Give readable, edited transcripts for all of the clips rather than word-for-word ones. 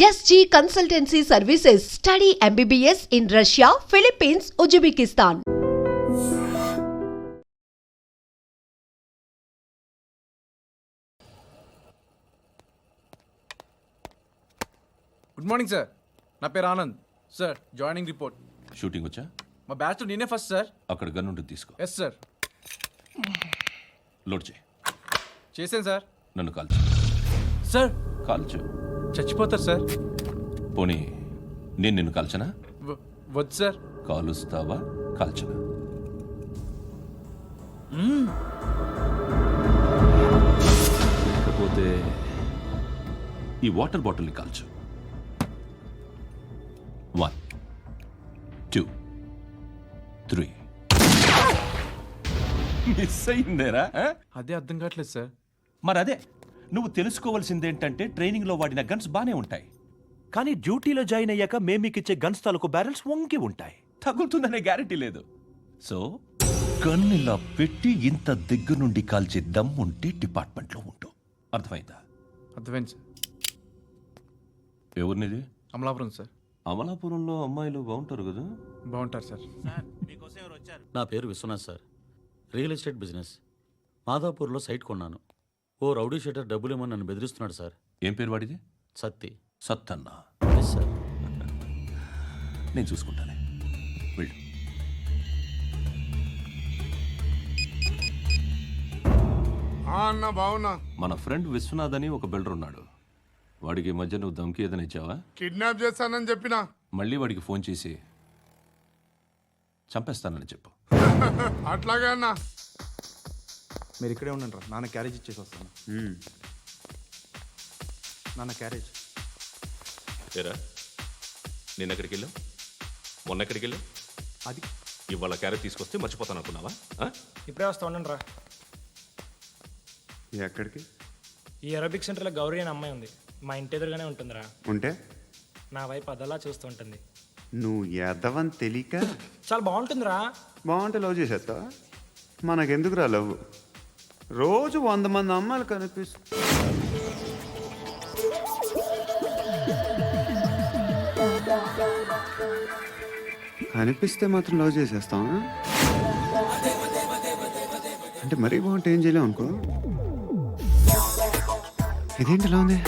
SG Consultancy Services. Study MBBS in Russia, Philippines, Uzbekistan. Good morning sir, నా పేరు Anand sir. Joining report. Shooting వచ్చా? మా batch నేనే first sir. అక్కడ gun ఉంటుంది, తీసుకో. Yes sir. లోడ్ చేయి. చేశాను సార్. నన్ను కాల్చు. సార్ కాల్చు. చచ్చిపోతారు సార్. పోనీ నేను నిన్ను కాల్చనా? వద్దు సార్. కాలుస్తావా కాల్చనా? లేకపోతే ఈ వాటర్ బాటిల్ని కాల్చు. 1 2 3. మిస్ అయిందేరా? అదే అర్థం కావట్లేదు సార్. మరి అదే నువ్వు తెలుసుకోవాల్సిందేంటంటే ట్రైనింగ్లో వాడిన గన్స్ బానే ఉంటాయి, కానీ డ్యూటీలో జాయిన్ అయ్యాక మేము మీకు ఇచ్చే గన్స్ తాలూకు బ్యారెల్స్ వంగి ఉంటాయి. తగులుతుందనే గ్యారెంటీ లేదు. సో గన్ ఇలా పెట్టి ఇంత దగ్గర నుండి కాల్చే దమ్ ఉంటే డిపార్ట్మెంట్లో ఉంటూ. అర్థమైందా? అర్థమైంది సార్. ఎవరినిది? అమలాపురం సార్. అమలాపురంలో అమ్మాయిలు బాగుంటారు కదా? బాగుంటారు సార్. నా పేరు Vishwanath sir. Real estate business. మాధాపూర్లో సైట్ కొన్నాను. ఓ రౌడీ షీటర్ డబ్బులేమని నన్ను బెదిరిస్తున్నాడు సార్. ఏం పేరు వాడిది? సత్తి. సత్తన్న. Yes sir. నేను చూసుకుంటానే, వెళ్ళు. అన్న బావున్నా. మన ఫ్రెండ్ విశ్వనాథ్ అని ఒక బిల్డర్ ఉన్నాడు. వాడికి ఈ మధ్య నువ్వు ధమ్కి ఏదైనా ఇచ్చావా? కిడ్నాప్ చేస్తానని చెప్పినా. మళ్ళీ వాడికి ఫోన్ చేసి చంపేస్తానని చెప్పు. అట్లాగే అన్న. మీరు ఇక్కడే ఉండండి, నాన్న క్యారేజ్ ఇచ్చేసి వస్తాను. నాన్న క్యారేజ్. ఏరా, నిన్న ఎక్కడికి వెళ్ళావు? మొన్న ఎక్కడికి వెళ్ళావు? అది ఇవాళ క్యారెట్ తీసుకొస్తే మర్చిపోతాను అనుకున్నావా? ఇప్పుడే వస్తా ఉండండి రా. ఎక్కడికి? ఈ అరబిక్ సెంటర్లో గౌరీ అనే అమ్మాయి ఉంది. మా ఇంటి ఎదురుగానే ఉంటుందిరా. ఉంటే నా వైపు అదలా చూస్తూ ఉంటుంది. నువ్వు ఎదవని తెలియక చాలా బాగుంటుందిరా. బాగుంటే లవ్ చేసేస్తావా? మనకెందుకురా లవ్? రోజు 100 మంది అమ్మాయిలు కనిపిస్తే మాత్రం లవ్ చేసేస్తావా? అంటే మరీ బాగుంటే ఏం చేయలేవు అనుకో. ఇదేంటి ఇలా ఉంది?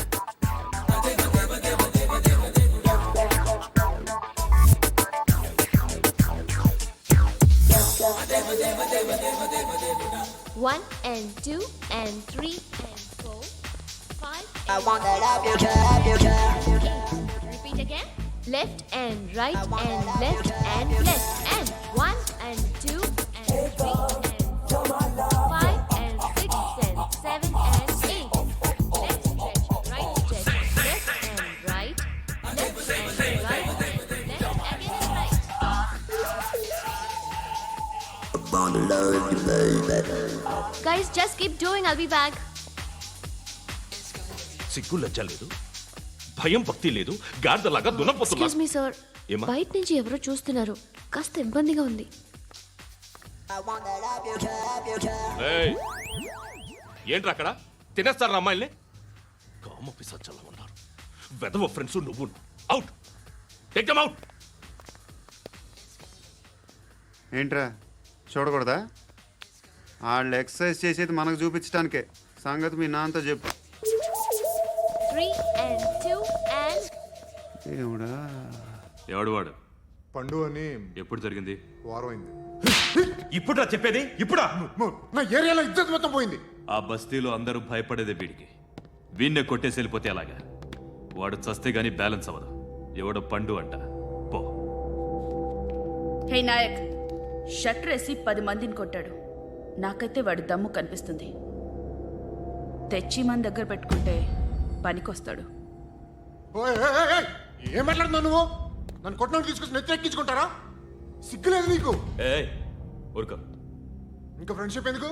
One and two and three and four, 5. I want that up your job. Repeat again. Left and right and left and left and 1 and 2 and 3 and 4, 5 and 6 and 7 and 8. Left stretch, right stretch, left and right, left and right, left again and right. Guys, just keep doing. I'll be back. సిగ్గు లజ్జ లేదు, భయం భక్తి లేదు, గాడిదలాగా దున్నపోతున్నా. Excuse me, sir. ఏమా? బయట నుంచి ఎవరో చూస్తున్నారు. కాస్త ఇబ్బందిగా ఉంది. ఏయ్, ఏంట్రా అక్కడ? తినేస్తారా అమ్మాయిల్ని? కామ పిశాచాలా ఉన్నారు. వెదవ ఫ్రెండ్స్ నువ్వు. Out, take them out. ఏంట్రా చూడకూడదా? వాళ్ళు ఎక్సర్సైజ్ చేసేది మనకు చూపించడానికే. సంగతి మీ నాన్నతో చెప్పు. 3 and 2 and ఏమిడా? ఎవడు వాడు? పండు అని. ఎప్పుడు జరిగింది? వారం అయింది. ఇప్పుడా చెప్పేది? ఇప్పుడా? నా ఏరియాలో ఇజ్జత్ మొత్తం పోయింది. ఆ బస్తీలో అందరూ భయపడేదే వీడికి. వీణ్ణే కొట్టేసి వెళ్ళిపోతే అలాగా. వాడు చస్తే గానీ బ్యాలెన్స్ అవ్వదు. ఎవడో పండు అంట. పో. హే నాయక్, షట్టర్ వేసి 10 మందిని కొట్టాడు. నాకైతే వాడి దమ్ము కనిపిస్తుంది. తెచ్చి మన దగ్గర పెట్టుకుంటే పనికొస్తాడు. ఏం మాట్లాడుతున్నావు నువ్వు? నన్ను కొట్టడానికి తీసుకొచ్చి నెత్తెక్కించుకుంటారా? సిగ్గులేదు నీకు? ఊరుకో. ఇంకా ఫ్రెండ్షిప్ ఎందుకు?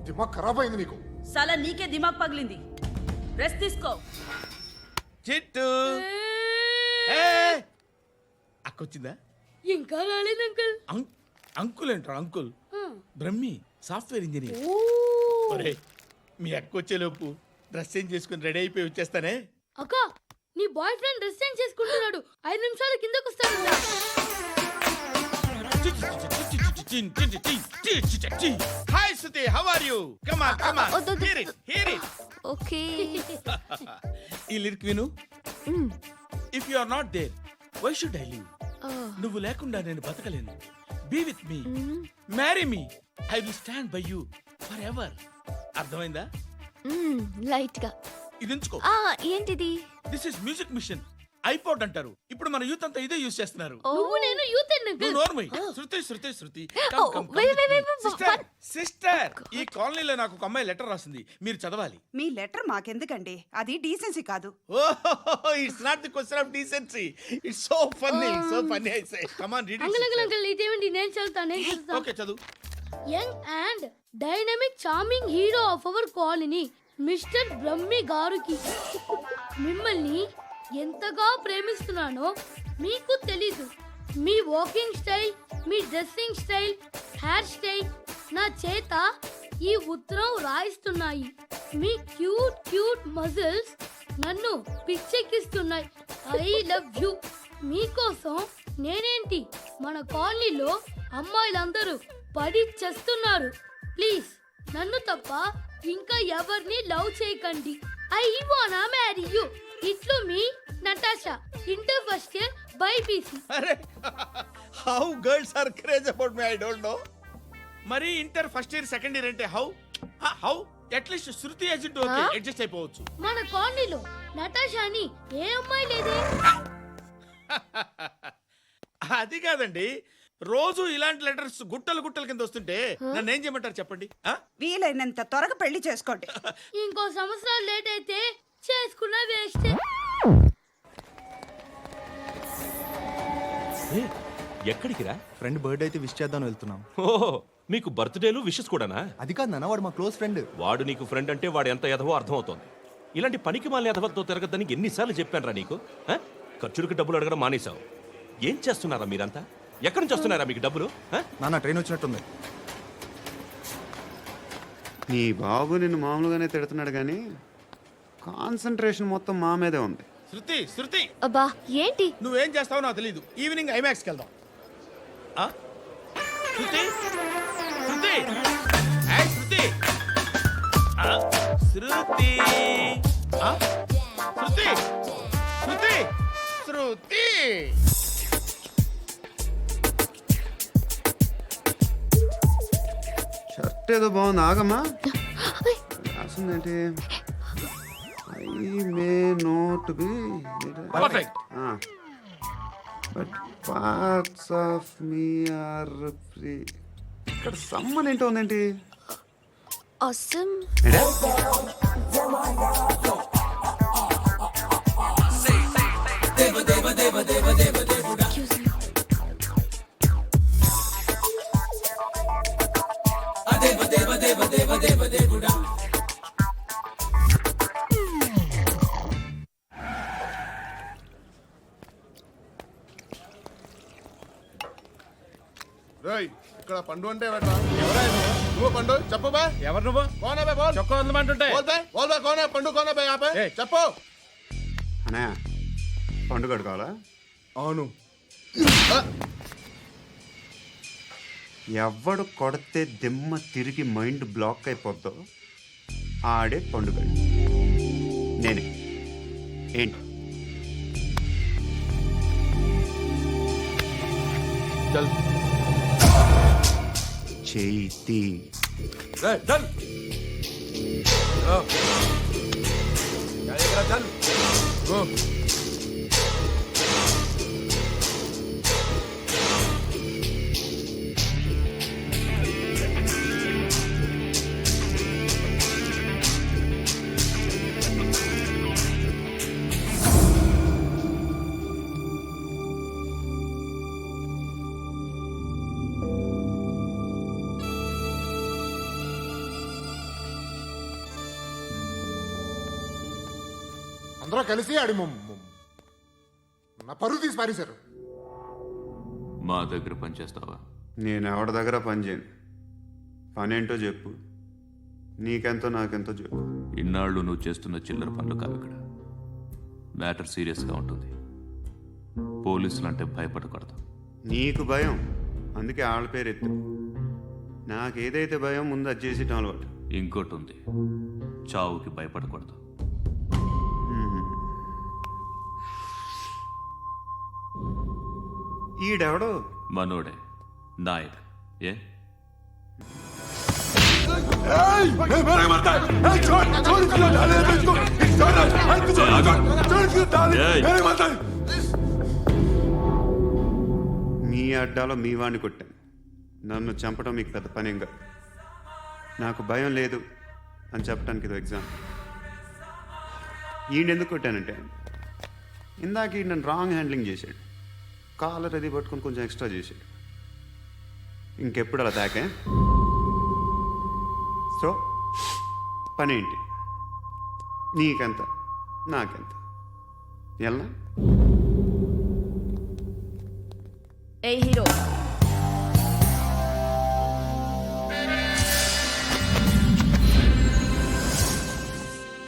దిమాగ్ ఖరాబ్ అయింది నీకు. సలా నీకే దిమాగ్ పగిలింది. రెస్ట్ తీసుకో. చిట్టు అక్కొచ్చిందా? ఇంకా రాలేదు అంకుల్. అంకుల్ ఏంట్రా? Uncle Brahmi, software engineer. మీ అక్క వచ్చేలోపు డ్రెస్ చేంజ్ చేసుకుని రెడీ అయిపోయి వచ్చేస్తానే. అక్క నీ బాయ్ ఫ్రెండ్ డ్రెస్ చేంజ్ చేసుకుంటున్నాడు 5 నిమిషాలు కిందకు వస్తాడు. Hi Shruti, how are you? Come on come on, వద్దు. Hear it. ఓకే. ఈ లిరిక్ విను. If you are not there why should I live? నువ్వు లేకుండా నేను బతకలేను. Be with me, marry me, I will stand by you forever. అర్థమైందా? Light గా. ఇది ఉంచుకో. ఏంటిది? This is music machine, iPod అంటారు. ఇప్పుడు మన యూత్ అంతా ఇదే యూస్ చేస్తున్నారు. నువ్వు నేను యూత్ నువ్వు నోర్మై. శృతి శృతి శృతి, wait. సిస్టర్, ఈ కాలనీలో నాకు ఒక అమ్మాయి లెటర్ రాసింది, మీరు చదవాలి. మీ లెటర్ మాకెందుకండి, అది డీసెన్సీ కాదు. It's not the question of decency, it's so funny, so funny. I say come on, read it. Uncle ఇదేంటి? నేను చదువుతాను. ఓకే, చదువు. Young and dynamic charming hero of our colony mister Brahmi గారికి మిమ్మల్ని ఎంతగా ప్రేమిస్తున్నానో మీకు తెలీదు. మీ వాకింగ్ స్టైల్, మీ డ్రెస్సింగ్ స్టైల్, హెయిర్ స్టైల్ నా చేత ఈ ఉత్తరం రాయిస్తున్నాయి. మీ క్యూట్ క్యూట్ మజిల్స్ నన్ను పిచ్చెక్కిస్తున్నాయి. I love you. మీకోసం నేనేంటి, మన కాలనీలో అమ్మాయిలందరూ పడి చేస్తున్నారు. ప్లీజ్ నన్ను తప్ప ఇంకా ఎవరిని లవ్ చేయకండి. ఐ వానా మ్యారీ యూ. ఇట్లు మీ Natasha, inter first year BiPC. అరే, how girls are craze about me, I don't know. మరి inter first year second year అంటే how how at least Shruti agent okay, adjust అయిపోవచ్చు. మన కాలనీలో నటాషా అని ఏ అమ్మాయి లేదే. అది కాదండి, రోజు ఇలాంటి లెటర్స్ గుట్టలు గుట్టల కింద వస్తుంటే నన్ను ఏం చేయమంటారు చెప్పండి? వీలైనంత త్వరగా పెళ్లి చేసుకోండి. ఇంకో సంవత్సరాలు లేట్ అయితే చేసుకున్న వేస్ట్. ఎక్కడికి రా? ఫ్రెండ్ బర్త్డే అయితే విష్ చేద్దాం వెళ్తున్నాం. ఓహో, మీకు బర్త్డేలు విషెస్ కూడానా? అది కాదు నాన్న, వాడు మా క్లోజ్ ఫ్రెండ్. వాడు నీకు ఫ్రెండ్ అంటే వాడు ఎంత ఎదవో అర్థమవుతోంది. ఇలాంటి పనికి మాలిన ఎదవతో తిరగద్దని ఎన్నిసార్లు చెప్పాను రా నీకు? ఖర్చులకు డబ్బులు అడగడం మానేశావు. ఏం చేస్తున్నారా మీరంతా? ఎక్కడి నుంచి వస్తున్నారా మీకు డబ్బులు? నాన్న ట్రైన్ వచ్చినట్టుంది. నీ బాబు నిన్ను మామూలుగానే తిడుతున్నాడు కానీ కాన్సన్ట్రేషన్ మొత్తం మా మీదే ఉంది. శృతి శృతి, అబ్బా ఏంటి? నువ్వేం చేస్తావో నాకు తెలీదు. ఈవినింగ్ ఐమాక్స్కి వెళ్దాం. శృతి శృతి, ఏయ్ శృతి, శృతి, శృతి, శృతి, శృతి. షర్ట్ ఏదో బాగుంది, ఆగమ్మా. రాసిందేంటి? I may not be perfect. But parts of me are free. ఇక్కడ సమ్మన్ ఏంటో ఉందేంటి? awesome. రేయ్, ఇక్కడ పండు అంటే ఎవరా? నువ్వు పండు చెప్పు బా. ఎవరు నువ్వు? కోనా బే బోల్. చొక్కా వదలమంటుంటే బోల్ బే కోనా పండు కోనా బే ఆపే చెప్పు. అనే పండు కడుకోవాలా? అవును. ఎవడు కొడితే దిమ్మ తిరిగి మైండ్ బ్లాక్ అయిపోద్దో ఆడే పండుగ. నేనే. ఏంటి? చేతి అందరూ కలిసి ఆడి నా పరువు తీసి పారేశారు. మా దగ్గర పనిచేస్తావా? నేను ఎవరి దగ్గర పని చేయను. పనేంటో చెప్పు. నీకెంతో నాకెంతో చెప్పు. ఇన్నాళ్ళు నువ్వు చేస్తున్న చిల్లర పనులు కావు ఇక్కడ. మ్యాటర్ సీరియస్గా ఉంటుంది. పోలీసులు అంటే భయపడకూడదు. నీకు భయం, అందుకే ఆళ్ళ పేరు ఎత్తు. నాకేదైతే భయం ముందు అది చేసేటం అలవాటు. ఇంకోటి ఉంది, చావుకి భయపడకూడదు. ఈడెవడో మనోడే నాయక్. ఏ మీ అడ్డాలో మీ వాడిని కొట్టాను. నన్ను చంపడం మీకు పెద్ద పనేంగా. నాకు భయం లేదు అని చెప్పడానికి ఇది ఎగ్జామ్. ఈయనెందుకు కొట్టానంటే ఇందాక ఈ నన్ను రాంగ్ హ్యాండ్లింగ్ చేశాడు. కాలర్ అది పట్టుకొని కొంచెం ఎక్స్ట్రా చేశాడు. ఇంకెప్పుడు అలా తాకే. సో పనేంటి? నీకెంత నాకెంత ఎలా? ఏ హీరో,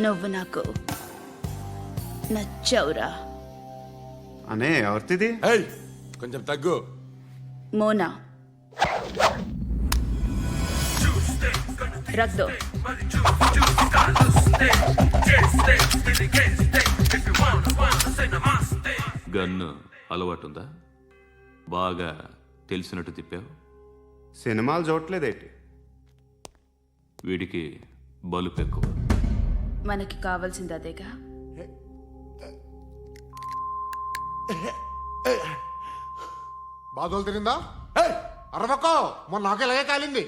నువ్వు నాకు నచ్చవురా. అనే ఎవరిది? కొంచెం తగ్గు. మోనా రక్ దో. గన్ను అలవాటుందా? బాగా తెలిసినట్టు తిప్పావు. సినిమాలు చూడట్లేదేంటి? వీడికి బలుపు ఎక్కువ. మనకి కావాల్సింది అదేగా. బాధలు తిరిందా? అరవకో, మొన్న నాకు ఇలాగే కాలింది.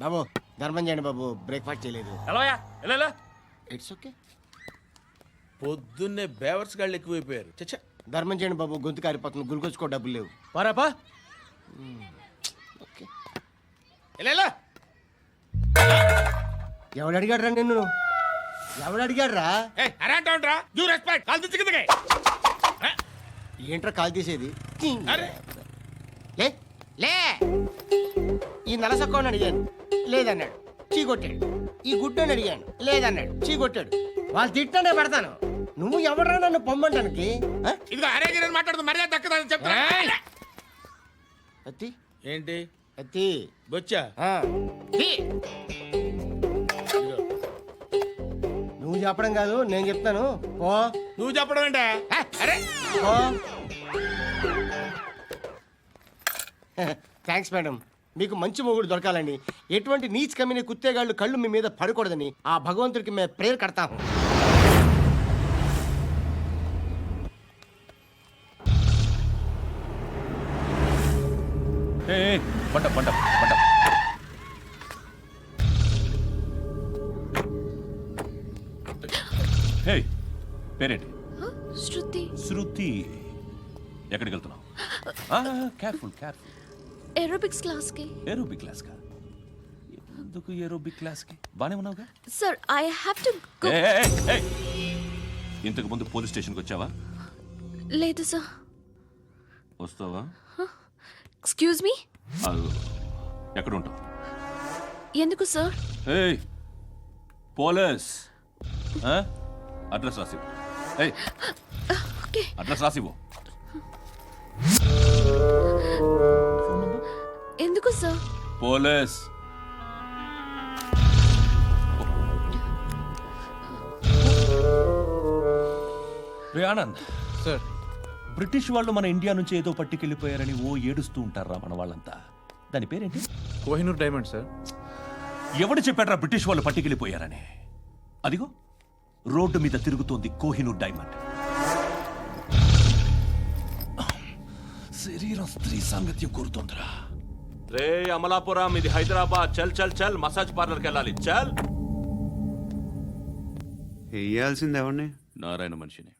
బాబు ధర్మం చేయండి బాబు, బ్రేక్ఫాస్ట్ చేయలేదు. It's okay. పొద్దున్నే బేవర్స్ గాళ్ళు ఎక్కువైపోయారు. చచ్చా, ధర్మం చేయండి బాబు, గొంతు కారిపోతుంది, గురికొచ్చుకో డబ్బులు లేవు. పారాపా. ఓకే. ఎవడు అడిగాడు రా నిన్ను? ఎవడు అడిగాడు రా? ఏంట్రా కాల్ తీసేది? లే లే. ఈ నలసక్కని అడిగాను, లేదన్నాడు, చీ కొట్టాడు. ఈ గుడ్డని అడిగాను, లేదన్నాడు, చీ కొట్టాడు. వాళ్ళు తిట్టానే పడతాను. నువ్వు ఎవడరా నన్ను పొమ్మంటానికి? అత్తి ఏంటి? అత్తి బొచ్చా? నువ్వు చెప్పడం కాదు, నేను చెప్తాను. ఓ నువ్వు చెప్పడం ఏంటే? అరే ఓ థ్యాంక్స్ మేడం. మీకు మంచి మొగుడు దొరకాలని, ఎటువంటి నీచ్ కమ్మిన కుత్తేగాళ్ళు కళ్ళు మీ మీద పడకూడదని ఆ భగవంతుడికి మేము ప్రేయర్ కడతాము. పంట పంట పంట. హే, పేరేంటి? శృతి. శృతి. ఎక్కడికి వెళ్తున్నావు? Careful careful. ఏరోబిక్స్ క్లాస్ కి. ఏరోబిక్ క్లాస్ కా? ఎందుకు ఏరోబిక్ క్లాస్ కి? బానే ఉన్నావుగా? Sir, I have to go. ఇంతకు ముందు పోలీస్ స్టేషన్కి వచ్చావా? లేదు సార్. వస్తావా? Excuse me. ఎక్కడ ఉంటావు? ఎందుకు సార్? పోలీస్ అడ్రస్ రాసివ్వు. అడ్రస్ రాసివ్వు. ఎందుకు సార్? పోలీస్. రే ఆనంద్ సార్, బ్రిటిష్ వాళ్ళు మన ఇండియా నుంచి ఏదో పట్టుకెళ్ళిపోయారని ఓ ఏడుస్తూ ఉంటారా మన వాళ్ళంతా. దాని పేరేంటి? Kohinoor diamond sir. ఎవడు చెప్పాడ్రా బ్రిటిష్ వాళ్ళు పట్టుకెళ్ళిపోయారని? అదిగో రోడ్డు మీద తిరుగుతోంది కోహినూర్ డైమండ్. శరీరం స్త్రీ సాంగత్యం కోరుతోందిరా. రే అమలాపురం, ఇది హైదరాబాద్. చల్ చల్ చల్, మసాజ్ పార్లర్కి వెళ్ళాలి. చల్. వేయాల్సింది ఎవరిని? నారాయణ మనిషిని.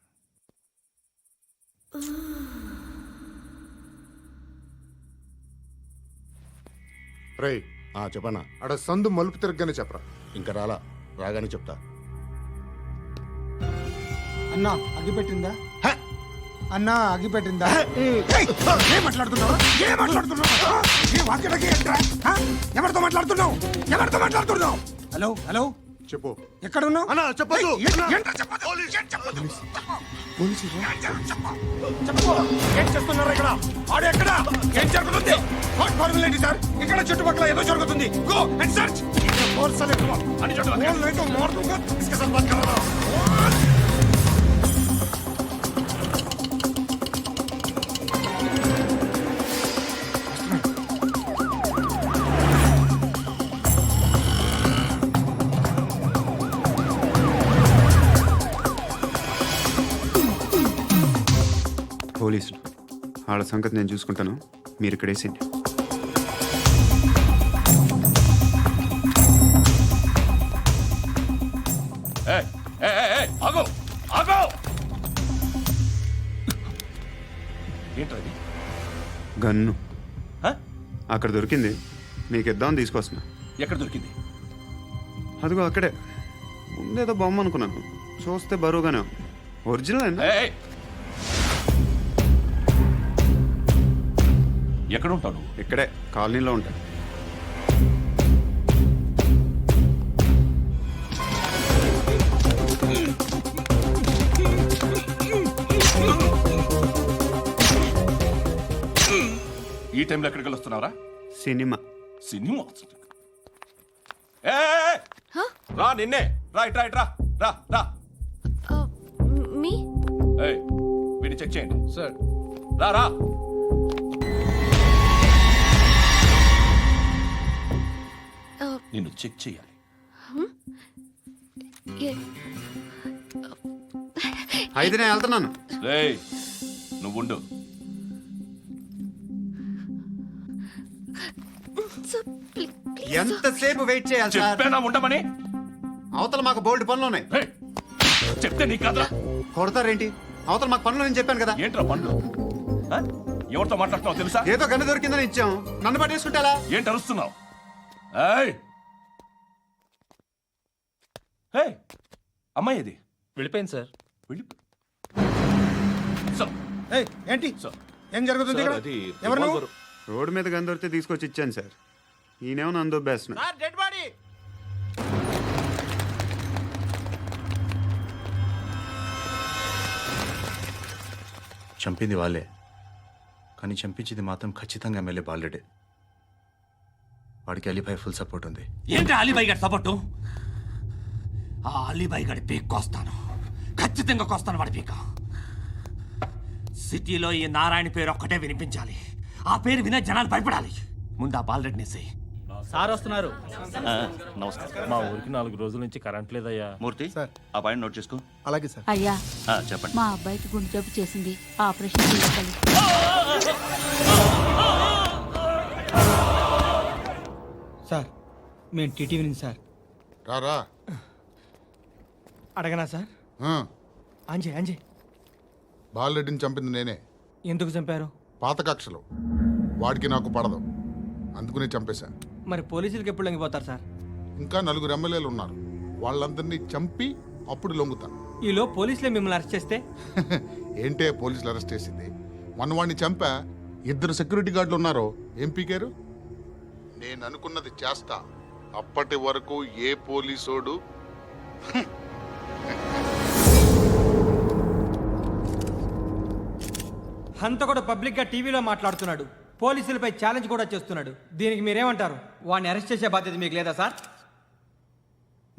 రే చెప్పనా? అడ సందు మలుపు తిరగగానే చెప్పరా. ఇంకా రాగానే చెప్తా. అన్నా అగిపెట్టిందా? అన్నా అగిపెట్టిందా? ఏం మాట్లాడుతున్నావు? ఏం మాట్లాడుతున్నావు? ఎవరితో మాట్లాడుతున్నావు? ఎవరితో మాట్లాడుతున్నావు? హలో హలో, చెప్పు. ఎక్కడ ఉన్నావు? అన్నా చెప్పదు. చెప్పు ఏం చేస్తున్నారు ఇక్కడ? ఆడు ఎక్కడ? ఏం జరుగుతుంది? వాట్ ఫార్మల్ ఏంటి సార్? ఇక్కడ చుట్టుపక్కల ఏదో జరుగుతుంది. Go and search. ఫోర్స్ లే కమ్ అని చోట नहीं तो मार दूंगा. इसके साथ बात कर रहा हूं. పోలీసులు వాళ్ళ సంగతి నేను చూసుకుంటాను, మీరు ఇక్కడ వేసేయండి. ఆగో ఆగో ఏంటది? గన్ను హ? అక్కడ దొరికింది, మీకు ఇద్దామని తీసుకొస్తున్నా. ఎక్కడ దొరికింది? అదిగో అక్కడే. ముందేదో బొమ్మ అనుకున్నాను, చూస్తే బరువుగానే ఉంది. ఒరిజినల్ అండి. ఎక్కడ ఉంటాను? ఇక్కడే కాలనీలో ఉంటాను. ఈ టైంలో ఎక్కడికి వస్తున్నారా? సినిమా. సినిమా? రా నిన్నే. రైట్ రైట్ రా రా రా. మీ వీడిని చెక్ చేయండి సార్. రా రా. నిన్ను చెక్ చేయాలి. అయితే నేను వెళ్తున్నాను. రేయ్ నువ్వుండు. ఎంతసేపు వెయిట్ చేయాలి సార్? చెప్పేనా ఉండమని? అవతల మాకు బోల్డ్ పనులు ఉన్నాయి. చెప్తే నీకు కదరా. కొడతారేంటి? అవతల మాకు పనులు నేను చెప్పాను కదా. ఏంట్రా పనులు? ఎవరితో మాట్లాడుతున్నావు తెలుసా? ఏదో గన్ను దొరికిందని ఇచ్చాం, నన్ను పట్టేసుకుంటా. ఏంటి అరుస్తున్నావు? అమ్మాయి ఇది వెళ్ళిపోయింది సార్. ఏంటి ఏం జరుగుతుంది ఇక్కడ? ఎవరు నువ్వు? రోడ్డు మీద గన్ను దొరికితే తీసుకొచ్చి ఇచ్చాను సార్. ఈయనేమో నన్ను దొబ్బేస్తున్నా. Dead body. చంపింది వాళ్ళే, కానీ చంపించింది మాత్రం ఖచ్చితంగా ఎమ్మెల్యే బాలుడే. వాడికి అలీభాయ్ ఫుల్ సపోర్ట్ ఉంది. ఏంటి అలీబాయి గారి సపోర్టు? ఆ అలీబాయి గారి పీక్ కోస్తాను, ఖచ్చితంగా కోస్తాను వాడి పీక. సిటీలో ఈ నారాయణ పేరు ఒక్కటే వినిపించాలి. ఆ పేరు వినే జనాలు భయపడాలి. ముందు ఆ బాలరెడ్డిని సార్ వస్తున్నారు. నమస్కారం. మా ఊరికి 4 రోజుల నుంచి కరెంట్ లేదయ్యా. మూర్తి ఆ పాయింట్ నోట్ చేసుకో. అలాగే సార్. అయ్యా చెప్పండి. మా అబ్బాయికి గుండె జబ్బు చేసింది, ఆపరేషన్ చేయాలి. సార్ మేము టీటీవీ నుంచి సార్. రారా. అడగనా సార్? అంజే అంజే బాలరెడ్డిని చంపింది నేనే. ఎందుకు చంపారు? పాత కక్షలు, వాడికి నాకు పడదు, అందుకునే చంపేశా. మరి పోలీసులకు ఎప్పుడు లొంగిపోతారు సార్? ఇంకా 4 ఎమ్మెల్యేలు ఉన్నారు, వాళ్ళందరినీ చంపి అప్పుడు లొంగుతా. ఈలో పోలీసులే మిమ్మల్ని అరెస్ట్ చేస్తే? ఏంటే పోలీసులు అరెస్ట్ చేసింది? మొన్న వాడిని చంపా, 2 సెక్యూరిటీ గార్డులు ఉన్నారు, ఏం పీకారు? నేను అనుకున్నది చేస్తా, అప్పటి వరకు ఏ పోలీసోడు హంతకుడు పబ్లిక్ గా టీవీలో మాట్లాడుతున్నాడు, పోలీసులపై ఛాలెంజ్ కూడా చేస్తున్నాడు. దీనికి మీరేమంటారు? వాడిని అరెస్ట్ చేసే బాధ్యత మీకు లేదా సార్?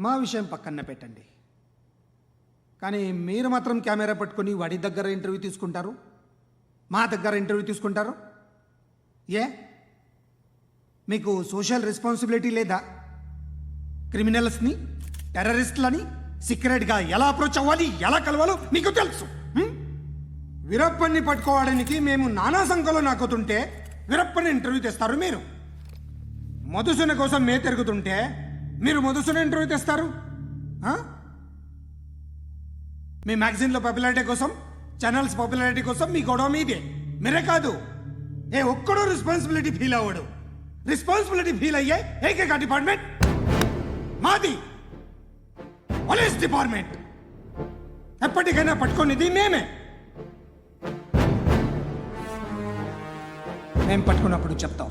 మా విషయం పక్కన పెట్టండి, కానీ మీరు మాత్రం కెమెరా పట్టుకొని వాడి దగ్గర ఇంటర్వ్యూ తీసుకుంటారు, మా దగ్గర ఇంటర్వ్యూ తీసుకుంటారు. ఏ మీకు సోషల్ రెస్పాన్సిబిలిటీ లేదా? క్రిమినల్స్ని, టెర్రరిస్టులని సీక్రెట్గా ఎలా అప్రోచ్ అవ్వాలి, ఎలా కలవాలో మీకు తెలుసు. వీరప్పన్ని పట్టుకోవడానికి మేము నానా సంఖ్యలో నాకుతుంటే వీరప్పని ఇంటర్వ్యూ తెస్తారు మీరు. మధుసూన కోసం మే తిరుగుతుంటే మీరు మధుసూన ఇంటర్వ్యూ తెస్తారు. మీ మ్యాగజైన్లో పాపులారిటీ కోసం, ఛానల్స్ పాపులారిటీ కోసం మీ గొడవ మీదే. మీరే కాదు, ఏ ఒక్కడో రెస్పాన్సిబిలిటీ ఫీల్ అవ్వడు. రెస్పాన్సిబిలిటీ ఫీల్ అయ్యే ఏకైక డిపార్ట్మెంట్ మాది, పోలీస్ డిపార్ట్మెంట్. ఎప్పటికైనా పట్టుకునేది మేమే. మేము పట్టుకున్నప్పుడు చెప్తాం.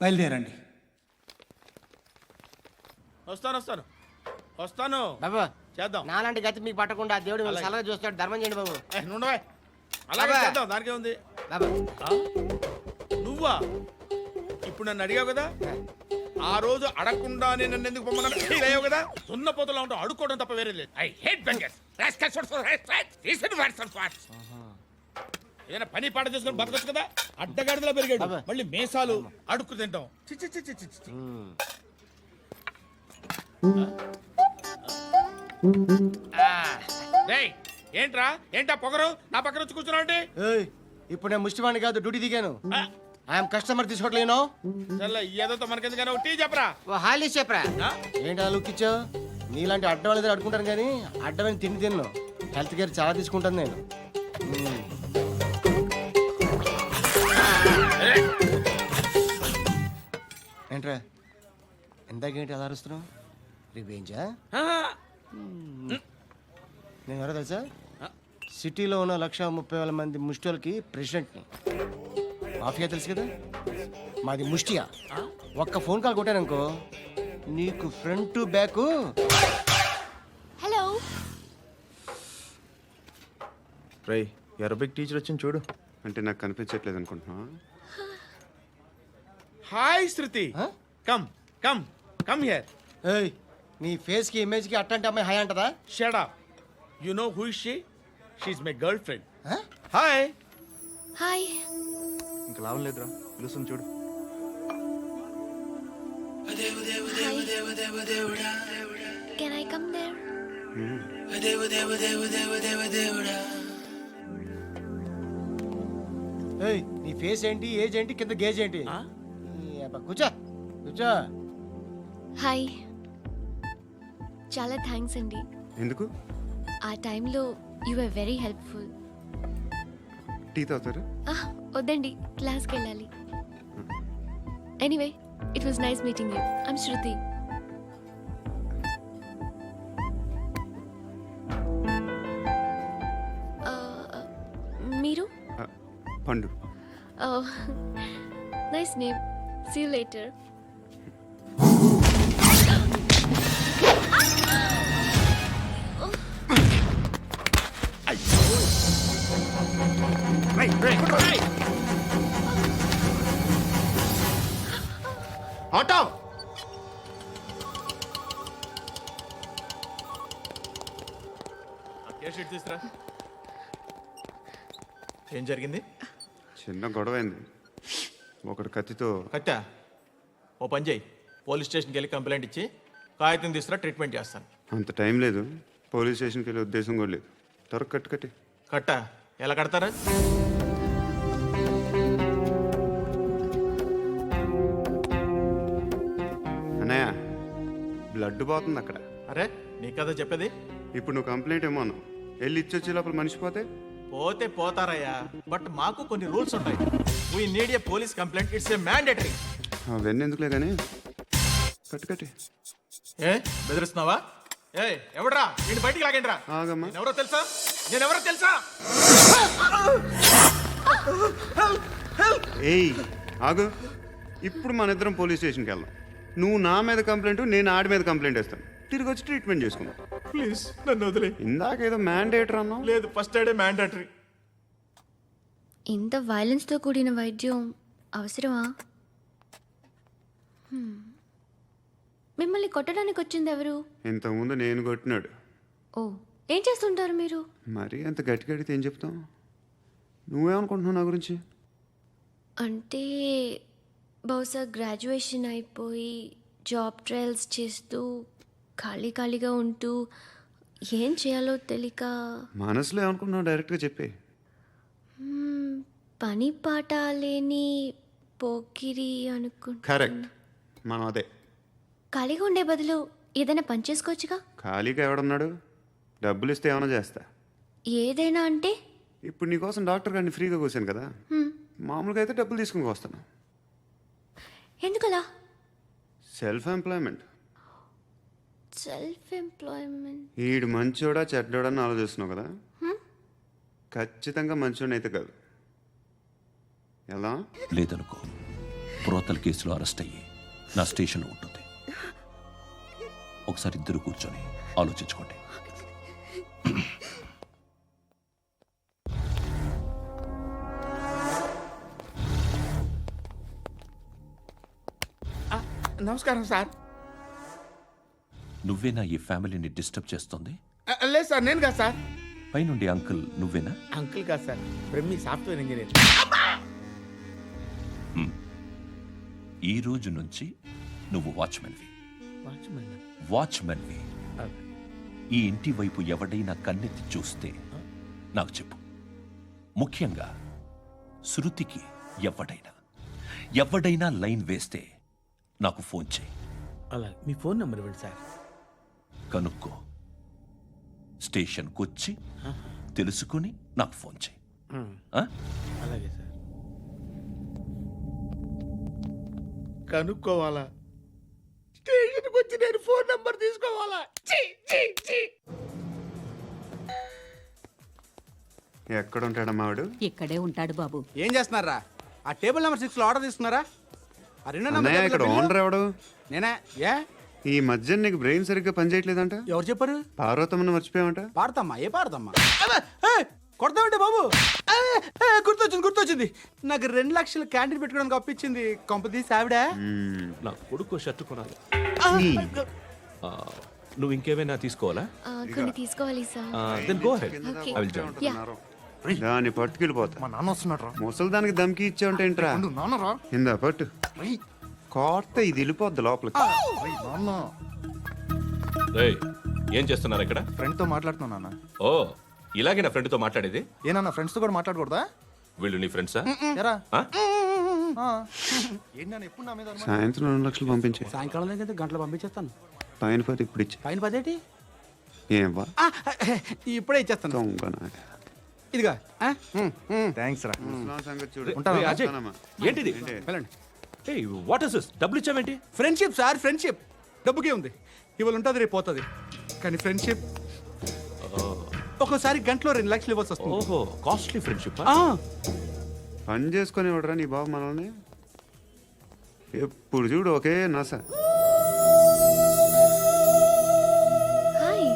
బయలుదేరండి. వస్తాను బాబా చేద్దాం. నాలాంటి గతి మీకు పట్టకుండా దేవుడు మిమ్మల్ని సలహా చూస్తాడు. ధర్మం చేయండి బాబు. నుండవే అలాగే బాబా. చేద్దాం, దానికే ఉంది. బాబా నువ్వా ఇప్పుడు నన్ను అడిగావు కదా, ఆ రోజు అడగకుండా నేను నన్ను ఎందుకు పొమ్మన్నాను ఫీల్ అయ్యావు కదా. సున్న పోతలో ఉంటావు, అడుక్కోవడం తప్ప వేరే లేదు. I hate bangers. ఏదైనా పని పాట చేసుకుని బతకొచ్చు కదా. అడ్డగాడిదలా పెరిగాడు, మళ్ళీ మేసాలు అడుక్కు తింటాం. చి చి చి చి చి చి. డేయ్, ఏంటా పొగరు నా పక్కన వచ్చి కూర్చున్నావు అంటే? ఏయ్, ఇప్పుడు నేను ముష్టివాణి కాదు, డ్యూటీ దిగాను. ఐఎమ్ కస్టమర్ తీసుకోవట్లేను. చల్ల ఏదో మనకెందుకైనా టీ చెప్పరా. ఓ హాలీస్ చెప్పరా. ఏంటి ఆ లుక్ ఇచ్చావు? నీలాంటి అడ్డం వాళ్ళ దగ్గర అడుకుంటాను కానీ అడ్డమైన తిండి తిన్ను. హెల్త్ కేర్ చాలా తీసుకుంటాను నేను. ఏంట్రా ఇందాకేంటి అలా అరుస్తున్నావు? రివేంజా? నేను ఎవరో తెలుసా? సిటీలో ఉన్న 130,000 మంది ముష్టిలకి ప్రెసిడెంట్ని. మాఫియా తెలుసు కదా, మాది ముష్టియా. ఒక్క ఫోన్ కాల్ కొట్టాననుకో నీకు ఫ్రంట్ టు బ్యాక్. హలో రై అరబిక్ టీచర్ వచ్చింది చూడు. అంటే నాకు కనిపించట్లేదు అనుకుంటున్నా. Hi Shruti, come come come here. ఏయ్, నీ ఫేస్ కి ఇమేజ్ కి అట్టంటే అమ్మాయి హాయ్ అంటదా? Shut up. You know who is she? She is my girlfriend. Hi. Hi. ఇంకా లాభం లేదురా, పిలుస్తుంది చూడు. Can I come there? ఏయ్, నీ ఫేస్ ఏంటి, ఏజ్ ఏంటి, కింద గేజ్ ఏంటి? కూర్చో కూర్చో. హాయ్. చాలా థ్యాంక్స్ అండి. ఎందుకు? ఆ టైంలో you are very helpful. Tea తాగుతారా? వద్దండి, క్లాస్కి వెళ్ళాలి. Anyway, it was nice meeting you. I'm Shruti. మీరు? Pandu. Nice name. See you later. Auto. తీసురా. ఏం జరిగింది? చిన్న గొడవ అయింది. ఒకటి కత్తితో. కట్టా, ఓ పని చేయి, పోలీస్ స్టేషన్కి వెళ్ళి కంప్లైంట్ ఇచ్చి కాగితం తీసుకురా, ట్రీట్మెంట్ చేస్తాను. అంత టైం లేదు, పోలీస్ స్టేషన్కి వెళ్ళే ఉద్దేశం కూడా లేదు. త్వరగా కట్టి. కట్టా ఎలా కడతారా? అన్నయ్య, బ్లడ్ పోతుంది అక్కడ. అరే నీ కదా చెప్పేది. ఇప్పుడు నువ్వు కంప్లైంట్ ఏమో అన్నావు, వెళ్ళి ఇచ్చొచ్చే లోపల మనిషి పోతే పోతే పోతారయ్యా, బట్ మాకు కొన్ని రూల్స్ ఉంటాయి. We need a police complaint, it's a mandatory. అవన్నీ ఎందుకులే కానీ కట్టి. ఏ బెదిరిస్తున్నావా? ఏ ఎవడ్రా నేను బయటికి లాగండి రా. ఆగమ్మా. నేనెవరో తెలుసా? ఏయ్ ఆగు. ఇప్పుడు మన ఇద్దరం పోలీస్ స్టేషన్కి వెళ్దాం. నువ్వు నా మీద కంప్లైంట్, నేను ఆడి మీద కంప్లైంట్ వేస్తాను. తిరిగి వచ్చి ట్రీట్మెంట్ చేసుకుందాం. ప్లీజ్ నన్ను వదిలే. ఇందాకేదో మ్యాండేటరీ అన్నావు. లేదు, ఫస్ట్ ఎయిడే మ్యాండేటరీ. ఇంత వైలెన్స్తో కూడిన వైద్యం అవసరమా? మిమ్మల్ని కొట్టడానికి వచ్చింది ఎవరు? ఇంతకుముందు నేను కొట్టినాడు. ఓ, ఏం చేస్తుంటారు మీరు? మరి అంత గట్టి గడితే ఏం చెప్తావు? నువ్వేమనుకుంటున్నావు నా గురించి? అంటే బహుశా గ్రాడ్యుయేషన్ అయిపోయి జాబ్ ట్రయల్స్ చేస్తూ ఖాళీగా ఉంటూ ఏం చేయాలో తెలియక. మనసులో ఏమనుకుంటున్నావు డైరెక్ట్గా చెప్పే. పని పాట లేని పోకిరి అనుకుంటా. కరెక్ట్, మనం అదే. ఖాళీగా ఉండే బదులు ఏదైనా పని చేసుకోవచ్చుగా. ఖాళీగా ఎవడున్నాడు? డబ్బులు ఇస్తే ఏమైనా చేస్తా. ఏదైనా అంటే? ఇప్పుడు నీకోసం డాక్టర్ గారిని ఫ్రీగా కూర్చాను కదా, మామూలుగా అయితే డబ్బులు తీసుకుని వస్తాను. ఎందుకలా? Self employment. ఈడు మంచోడా చెడ్డోడా అని ఆలోచిస్తున్నావు కదా. ఖచ్చితంగా మంచోడని అయితే కాదు. ఎలా? లేదనుకో, ప్రోతల కేసులో అరెస్ట్ అయ్యి నా స్టేషన్లో ఉంటుంది. ఒకసారి ఇద్దరు కూర్చొని ఆలోచించుకోండి. నమస్కారం సార్. నువ్వేనా ఈ ఫ్యామిలీని డిస్టర్బ్ చేస్తుంది? లేదు సార్, నేను కాదు సార్. పైనుండి అంకుల్ నువ్వేనా? అంకుల్ కాదు సార్, బ్రహ్మి సాఫ్ట్వేర్ ఇంజనీర్. ఈ రోజు నుంచి నువ్వు వాచ్మెన్వి. ఈ ఇంటి వైపు ఎవడైనా కన్నెత్తి చూస్తే నాకు చెప్పు. ముఖ్యంగా శృతికి ఎవడైనా లైన్ వేస్తే నాకు ఫోన్ చేయి. అలా మీ ఫోన్ నెంబర్ ఇవ్వండి సార్. కనుక్కో, స్టేషన్కి వచ్చి తెలుసుకుని నాకు ఫోన్ చేయి. అలాగే సార్. కనుక్కోవాలా? స్టేషన్కి వచ్చి నేను ఫోన్ నెంబర్ తీసుకోవాలా? ఎక్కడ ఉంటాడమ్మా వాడు? ఇక్కడే ఉంటాడు బాబు. ఏం చేస్తున్నారా? ఆ టేబుల్ నెంబర్ 6 లో ఆర్డర్ తీసుకున్నారా? ఆ రెండో అన్నయ్య, ఇక్కడ ఓనర్ ఎవడు? నేనే. ఏ ఈ మధ్య నీకు బ్రెయిన్ సరిగ్గా పనిచేయట్లేదంట. ఎవరు చెప్పారు? పార్వతమ్మను మర్చిపోయామంట. పాడతామ్మా? ఏ పాడతామ్మా? కొడతామంటే బాబు. గుర్తొచ్చింది. నాకు 2 లక్షలు క్యాంటీన్ పెట్టుకోవడానికి అప్పించింది కొంపదీసి ఆవిడ. నా కొడుకు షర్టు కొనాలి. నువ్వు ఇంకేమైనా తీసుకోవాలా? కొన్ని తీసుకోవాలి sir. Then go ahead. Okay. I will join. దాన్ని పట్టుకెళ్ళిపోతా. మా నాన్న వస్తున్నాడు రా. ముసలి దానికి దమ్కి ఇచ్చావంటే ఏంట్రా? నాన్న రా. ఇందా పట్టు. కోర్త ఇది వెళ్ళిపోద్ది లోపలికి. నాన్న ఏం చేస్తున్నారు ఇక్కడ? ఫ్రెండ్ తో మాట్లాడుతున్నా నాన్న. ఓ, ఇలాగే నా ఫ్రెండ్తో మాట్లాడేది? ఏనా ఫ్రెండ్స్ తో కూడా మాట్లాడకూడదా? వీళ్ళు నీ ఫ్రెండ్సా? ఎరా ఏంటి నాన్న ఎప్పుడు నా మీద అనుమానం? సాయంత్రం 2 లక్షలు పంపించే. సాయంకాలం దగ్గర గంటలు పంపించేస్తాను. పైన 10 ఇప్పుడు ఇచ్చే. పైన 10 ఏంటి? ఏం వా ఇప్పుడే ఇచ్చేస్తాను. దొంగనా. ఇదిగా థ్యాంక్స్ రా. ముసలాం సంగతి చూడు. ఏయ్, అజయ్, ఏంటిది? వెళ్ళండి. What is this? డబ్బులు ఇచ్చావేంటి? Friendship sir, friendship. డబ్బుకే ఉంది, ఇవాళ ఉంటుంది రేపు పోతుంది. కానీ ఫ్రెండ్షిప్ ఒక్కోసారి గంటలో 2 లక్షలు ఇవ్వాల్సి వస్తుంది. ఓహో, కాస్ట్లీ ఫ్రెండ్షిప్. పని చేసుకొని ఇవ్వడరా నీ బాబు మనల్ని? ఎప్పుడు చూడు ఒకే నస. హాయ్.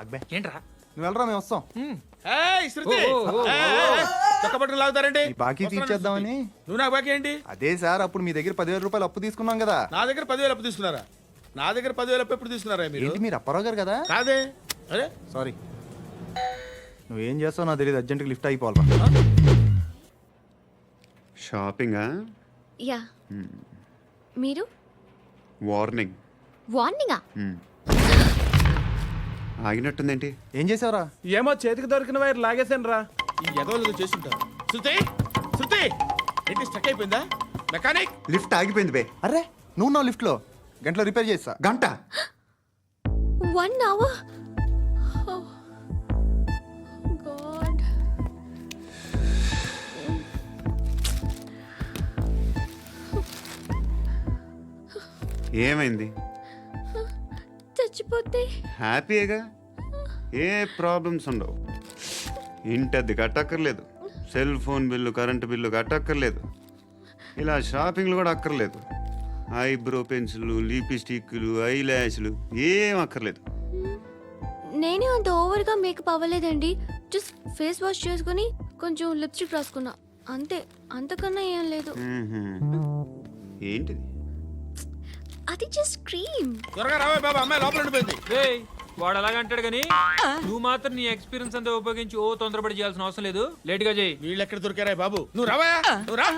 అక్బే ఏంట్రా? నువ్వు వెళ్ళరా, మేము వస్తాం. శృతి, చక్కబట్టలు లాగుతారండి. బాకీ తీర్చేద్దామని. నువ్వు నాకు బాకీ ఏంటి? అదే సార్, అప్పుడు మీ దగ్గర 10,000 రూపాయలు అప్పు తీసుకున్నాం కదా. నా దగ్గర 10,000 అప్పు తీసుకున్నారా? నా దగ్గర 10,000 అప్పు ఎప్పుడు తీసుకున్నారా మీరు? ఏంటి మీరు అప్పారావు గారు కదా? కాదే. అరే సారీ. నువ్వేం చేస్తావు నాకు తెలియదు, అర్జెంట్గా లిఫ్ట్ అయిపోవాలి. షాపింగా? యా. మీరు? వార్నింగ్. వార్నింగా? ఆగినట్టుందేంటి? ఏం చేసావురా? ఏమో, చేతికి దొరికిన వైర్ లాగేసాను రా. ఈ ఎదవలు చేస్తుంటారు. శృతి, శృతి, ఏంటి స్టక్ అయిపోయిందా? మెకానిక్. లిఫ్ట్ ఆగిపోయింది బే. అరే నువ్వు నా లిఫ్ట్లో గంటలో రిపేర్ చేస్తా. గంట? 1 hour? Oh, God. ఏమైంది? చచ్చిపోతే? హ్యాపీగా, ఏ ప్రాబ్లమ్స్ ఉండవు. ఇంటి అద్దె కట్టక్కర్లేదు, cell phone bill, current bill కట్టక్కర్లేదు, ఇలా షాపింగ్లు కూడా అక్కర్లేదు. ఐబ్రో పెన్సిల్లు, లిప్స్టిక్లు, ఐ ల్యాష్లు ఏం అక్కర్లేదు. నేనే అంత ఓవర్గా మేకప్ అవ్వలేదండి. జస్ట్ ఫేస్ వాష్ చేసుకుని కొంచెం లిప్స్టిక్ రాసుకున్నా అంతే. అంతకన్నా ఏం లేదు. ఏంటిది? అది జస్ట్ క్రీమ్. త్వరగా రావే బాబా, అమ్మాయి లోపల ఉండిపోయింది. వాడు అలాగంటాడు కానీ నువ్వు మాత్రం నీ ఎక్స్పీరియన్స్ అంతా ఉపయోగించి తొందరపడి చేయాల్సిన అవసరం లేదు. లేట్ గా చేయి. వీళ్ళు ఎక్కడ దొరికారా బాబు? నువ్వు రావా, నువ్వు రా.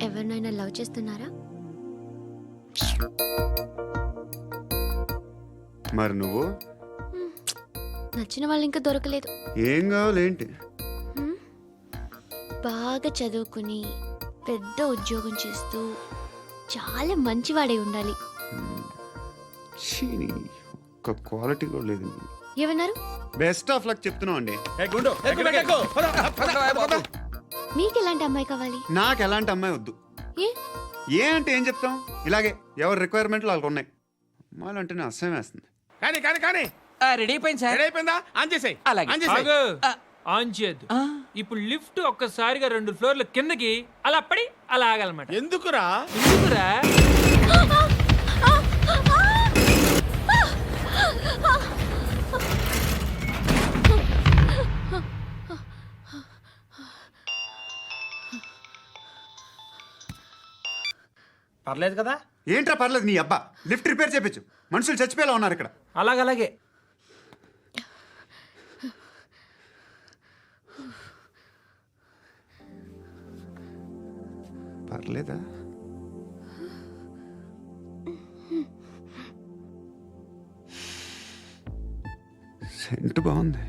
ఎవరినైనా లవ్ చేస్తున్నారా? మరి నువ్వు? నచ్చిన వాళ్ళు ఇంకా దొరకలేదు. ఏం కావాలేంటి? బాగా చదువుకుని పెద్ద ఉద్యోగం చేస్తూ చాలా మంచివాడే ఉండాలి. ఒక్క క్వాలిటీ కూడా లేదు. ఏమన్నారు? బెస్ట్ ఆఫ్ లక్ చెప్తున్నావు అండి. మీకు ఎలాంటి అమ్మాయి కావాలి? నాకు ఎలాంటి అమ్మాయి వద్దు. ఏ అంటే ఏం చెప్తాం? ఇలాగే ఎవరి రిక్వైర్మెంట్లు వాళ్ళకు ఉన్నాయి. అమ్మాయిలు అంటేనే అసహ్యం వేస్తుంది. కానీ కానీ కానీ రెడీ అయిపోయింది సార్. రెడీ అయిపోయిందా? ఆన్ చేసేయ్. అలాగే. ఆన్ చేసేయ్. ఆన్ చేయద్దు. ఇప్పుడు లిఫ్ట్ ఒక్కసారిగా 2 ఫ్లోర్ల కిందకి అలా పడి అలా ఆగాలన్నమాట. ఎందుకురా? ఎందుకురా? పర్లేదు కదా? ఏంట్రా పర్లేదు నీ అబ్బా, లిఫ్ట్ రిపేర్ చేయించు. మనుషులు చచ్చిపోయేలా ఉన్నారు ఇక్కడ. అలాగే పర్లేదా? సెంట్ బాగుంది.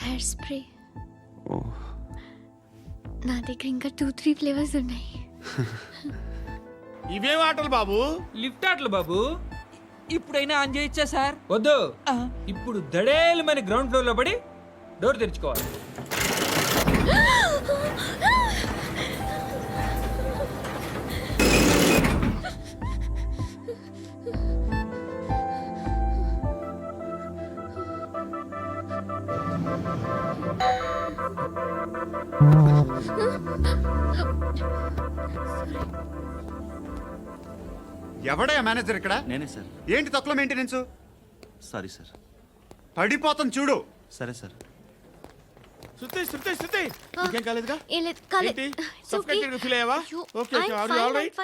హెయిర్ స్ప్రే ఓ, నా దగ్గర ఇంకా 2-3 ఫ్లేవర్స్ ఉన్నాయి. ఇవేం ఆటలు బాబు? లిఫ్ట్ ఆటలు బాబు. ఇప్పుడైనా ఆన్ చేయొచ్చా సార్? వద్దు. ఇప్పుడు దడేలమని గ్రౌండ్ ఫ్లోర్ లో పడి డోర్ తెరుచుకోవాలి. ఎవడయ్యా మేనేజర్ ఇక్కడ? నేనే సార్. ఏంటి తక్కువ మెయింటెనెన్స్? Sorry sir. పడిపోతాను చూడు. సరే సార్. శృతి నీకేం కాలేదుగా? ఏం లేదు, కాలేదు. ఏంటి? It's okay. Suffocated గా feel అయ్యావా? అయ్యో, Okay, I'm are you fine, all right? I'm fine.